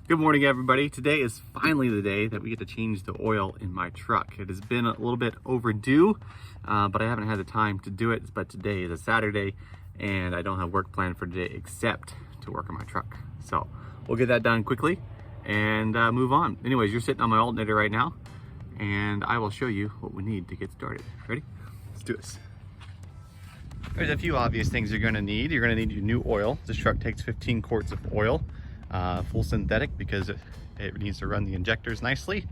Good morning, everybody. Today is finally the day that we get to change the oil in my truck. It has been a little bit overdue, but I haven't had the time to do it. But today is a Saturday and I don't have work planned for today except to work on my truck. So we'll get that done quickly and move on. Anyways, you're sitting on my alternator right now and I will show you what we need to get started. Ready? Let's do this. There's a few obvious things you're gonna need. You're gonna need your new oil. This truck takes 15 quarts of oil. Full synthetic because it needs to run the injectors nicely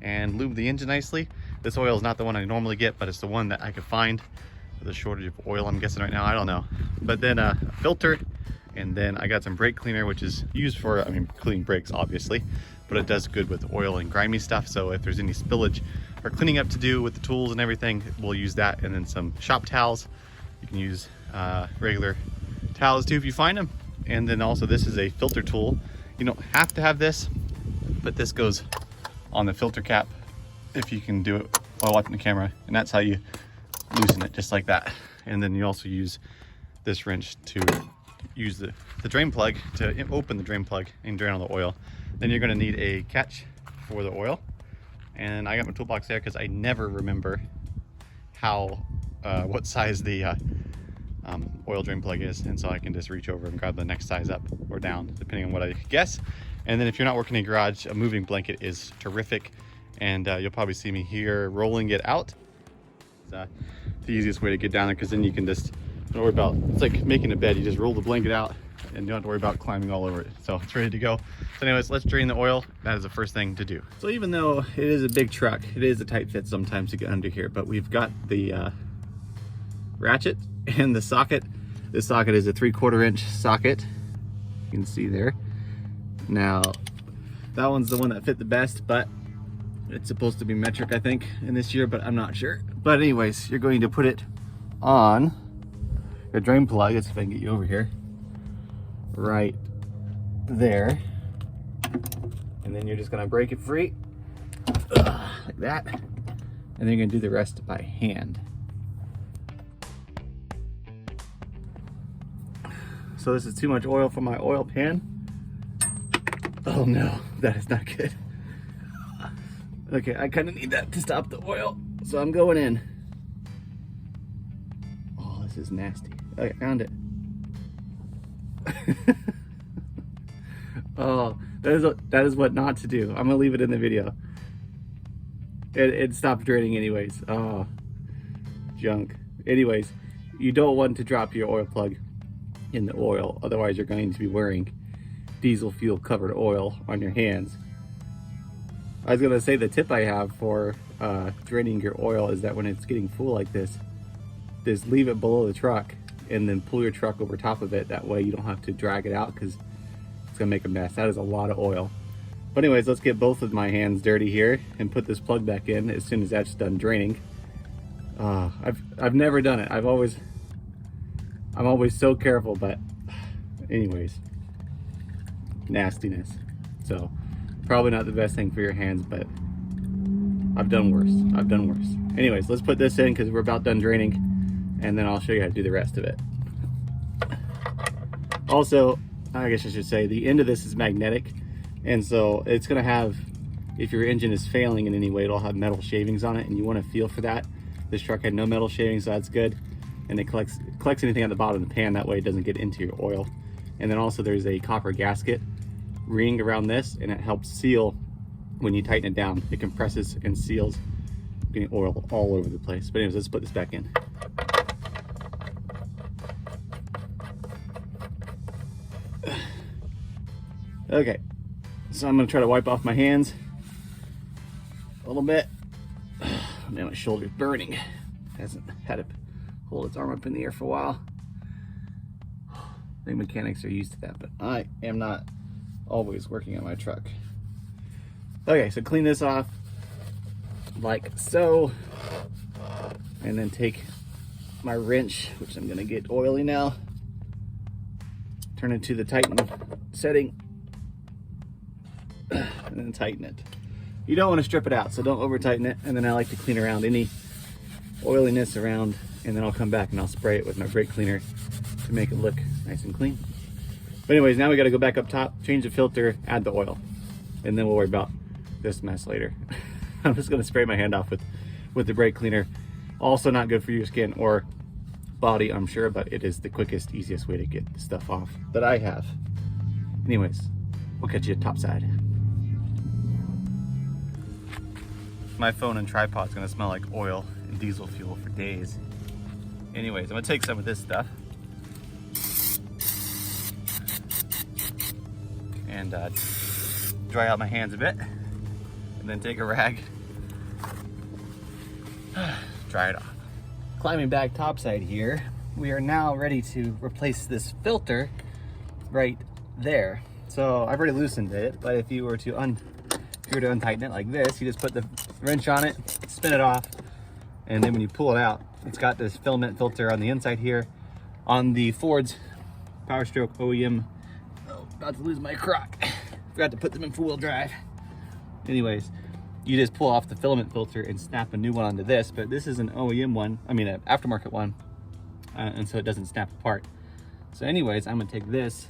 and lube the engine nicely. This oil is not the one I normally get, but it's the one that I could find with a shortage of oil, I'm guessing right now, I don't know. But then a filter, and then I got some brake cleaner, which is used for, cleaning brakes obviously, but it does good with oil and grimy stuff. So if there's any spillage or cleaning up to do with the tools and everything, we'll use that. And then some shop towels. You can use regular towels too if you find them. And then also this is a filter tool. You don't have to have this, but this goes on the filter cap if you can do it while watching the camera. And that's how you loosen it, just like that. And then you also use this wrench to use the drain plug to open the drain plug and drain all the oil. Then you're gonna need a catch for the oil. And I got my toolbox there because I never remember what size the oil drain plug is, and so I can just reach over and grab the next size up or down depending on what I guess. And then if you're not working in a garage, a moving blanket is terrific, and you'll probably see me here rolling it out. It's the easiest way to get down there, because then you can just don't worry about, it's like making a bed. You just roll the blanket out and you don't have to worry about climbing all over it. So it's ready to go. So anyways, let's drain the oil. That is the first thing to do. So even though it is a big truck, it is a tight fit sometimes to get under here, but we've got the ratchet and the socket. This socket is a 3/4 inch socket. You can see there. Now, that one's the one that fit the best, but it's supposed to be metric, I think, in this year, but I'm not sure. But anyways, you're going to put it on your drain plug. Let's see if I can get you over here. Right there. And then you're just gonna break it free, like that. And then you're gonna do the rest by hand. So this is too much oil for my oil pan. Oh no, that is not good. Okay, I kind of need that to stop the oil, so I'm going in. Oh, this is nasty. Okay, found it. Oh, that is what not to do. I'm gonna leave it in the video. It stopped draining anyways. Oh, junk. Anyways, you don't want to drop your oil plug in the oil, otherwise you're going to be wearing diesel fuel covered oil on your hands. I was gonna say the tip I have for draining your oil is that when it's getting full like this, just leave it below the truck and then pull your truck over top of it. That way you don't have to drag it out because it's gonna make a mess. That is a lot of oil. But anyways, let's get both of my hands dirty here and put this plug back in as soon as that's done draining. I've never done it. I'm always so careful, but anyways, nastiness. So probably not the best thing for your hands, but I've done worse. Anyways, let's put this in because we're about done draining, and then I'll show you how to do the rest of it. Also, I guess I should say, the end of this is magnetic, and so it's gonna have, if your engine is failing in any way, it'll have metal shavings on it, and you wanna feel for that. This truck had no metal shavings, so that's good. And it collects anything at the bottom of the pan, that way it doesn't get into your oil. And then also there's a copper gasket ring around this, and it helps seal when you tighten it down. It compresses and seals, getting oil all over the place. But anyways, let's put this back in. Okay, so I'm gonna try to wipe off my hands a little bit. Man, my shoulder's burning. Hasn't had to hold its arm up in the air for a while. I think mechanics are used to that, but I am not always working on my truck. Okay, so clean this off like so, and then take my wrench, which I'm gonna get oily now, turn it to the tighten setting, and then tighten it. You don't want to strip it out, so don't over tighten it. And then I like to clean around any oiliness around, and then I'll come back and I'll spray it with my brake cleaner to make it look nice and clean. But anyways, now we got to go back up top, change the filter, add the oil. and then we'll worry about this mess later. I'm just gonna spray my hand off with the brake cleaner. Also not good for your skin or body, I'm sure, but it is the quickest, easiest way to get the stuff off that I have. Anyways, we'll catch you at topside. My phone and tripod's gonna smell like oil and diesel fuel for days. Anyways, I'm gonna take some of this stuff and dry out my hands a bit, and then take a rag, dry it off. Climbing back topside here, we are now ready to replace this filter right there. So I've already loosened it, but if you were to untighten it like this, you just put the wrench on it, spin it off, and then when you pull it out, it's got this filament filter on the inside here. On the Ford's Powerstroke OEM, oh, about to lose my crock. Forgot to put them in 4-wheel drive. Anyways, you just pull off the filament filter and snap a new one onto this, but this is an OEM one, I mean an aftermarket one, and so it doesn't snap apart. So anyways, I'm gonna take this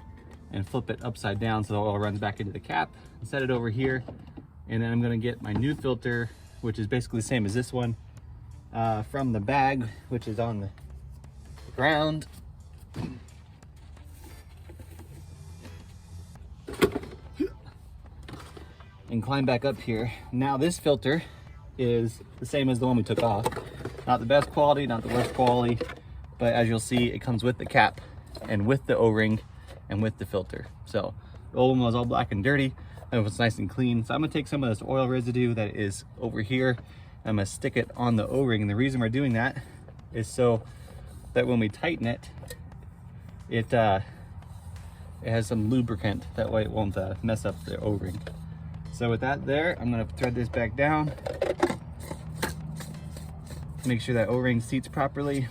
and flip it upside down so the oil runs back into the cap, and set it over here, and then I'm gonna get my new filter, which is basically the same as this one, from the bag, which is on the ground. And climb back up here. Now this filter is the same as the one we took off. Not the best quality, not the worst quality, but as you'll see, it comes with the cap and with the O-ring and with the filter. So the old one was all black and dirty, and it was nice and clean. So I'm gonna take some of this oil residue that is over here, and I'm gonna stick it on the O-ring. And the reason we're doing that is so that when we tighten it, it has some lubricant. That way it won't mess up the O-ring. So with that there, I'm gonna thread this back down. Make sure that O-ring seats properly.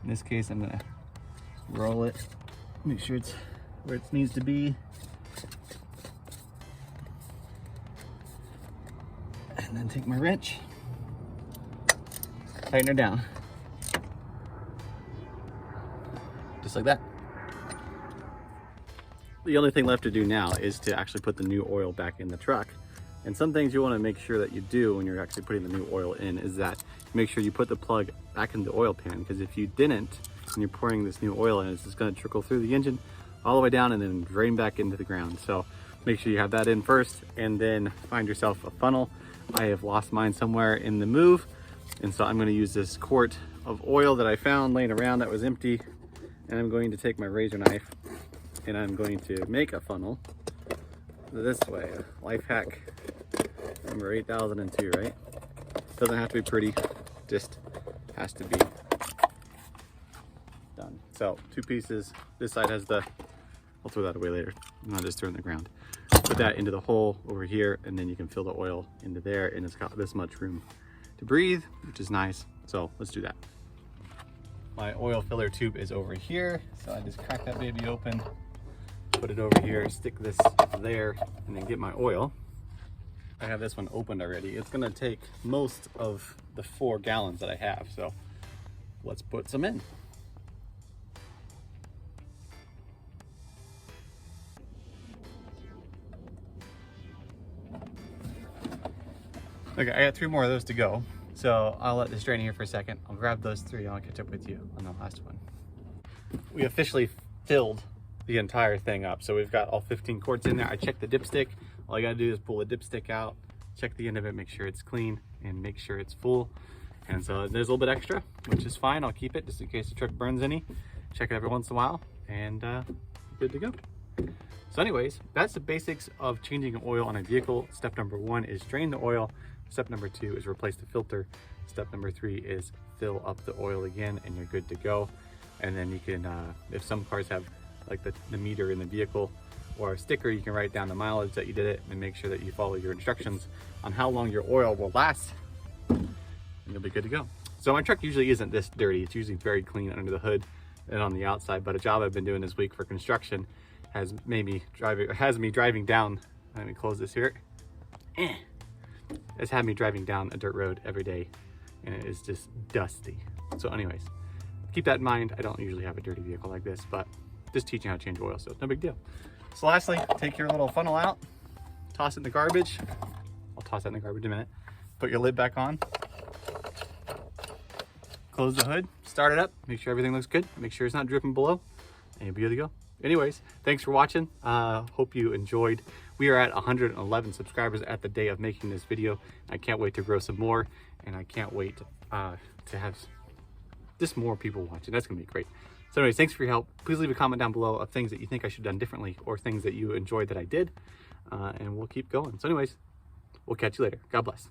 In this case, I'm gonna roll it. Make sure it's where it needs to be. And then take my wrench, tighten her down. Just like that. The only thing left to do now is to actually put the new oil back in the truck. And some things you want to make sure that you do when you're actually putting the new oil in is that make sure you put the plug back in the oil pan, because if you didn't, when you're pouring this new oil in, it's just going to trickle through the engine all the way down and then drain back into the ground. So make sure you have that in first, and then find yourself a funnel. I have lost mine somewhere in the move, and so I'm going to use this quart of oil that I found laying around that was empty, and I'm going to take my razor knife and I'm going to make a funnel this way. Life hack number 8002, right? Doesn't have to be pretty, just has to be done. So 2 pieces. This side has the, I'll throw that away later. I'll just throw it in the ground. Put that into the hole over here, and then you can fill the oil into there, and it's got this much room to breathe, which is nice. So let's do that. My oil filler tube is over here, so I just crack that baby open, put it over here, stick this there, and then get my oil. I have this one opened already. It's gonna take most of the 4 gallons that I have, so let's put some in. Okay, I got 3 more of those to go. So I'll let this drain here for a second. I'll grab those 3 and I'll catch up with you on the last one. We officially filled the entire thing up. So we've got all 15 quarts in there. I checked the dipstick. All you gotta do is pull the dipstick out, check the end of it, make sure it's clean, and make sure it's full. And so there's a little bit extra, which is fine. I'll keep it just in case the truck burns any. Check it every once in a while, and good to go. So anyways, that's the basics of changing oil on a vehicle. Step number 1 is drain the oil. Step number 2 is replace the filter. Step number 3 is fill up the oil again, and you're good to go. And then you can, if some cars have like the meter in the vehicle or a sticker, you can write down the mileage that you did it and make sure that you follow your instructions on how long your oil will last, and you'll be good to go. So my truck usually isn't this dirty. It's usually very clean under the hood and on the outside, but a job I've been doing this week for construction has me driving down, let me close this here. It's had me driving down a dirt road every day, and it is just dusty. So anyways, keep that in mind. I don't usually have a dirty vehicle like this, but just teaching how to change oil, so it's no big deal. So lastly, take your little funnel out, toss it in the garbage. I'll toss that in the garbage in a minute. Put your lid back on. Close the hood, start it up, make sure everything looks good, make sure it's not dripping below, and you'll be good to go. Anyways, thanks for watching. Hope you enjoyed. We are at 111 subscribers at the day of making this video. I can't wait to grow some more, and I can't wait to have just more people watching. That's gonna be great. So anyways, thanks for your help. Please leave a comment down below of things that you think I should have done differently or things that you enjoyed that I did, and we'll keep going. So anyways, we'll catch you later. God bless.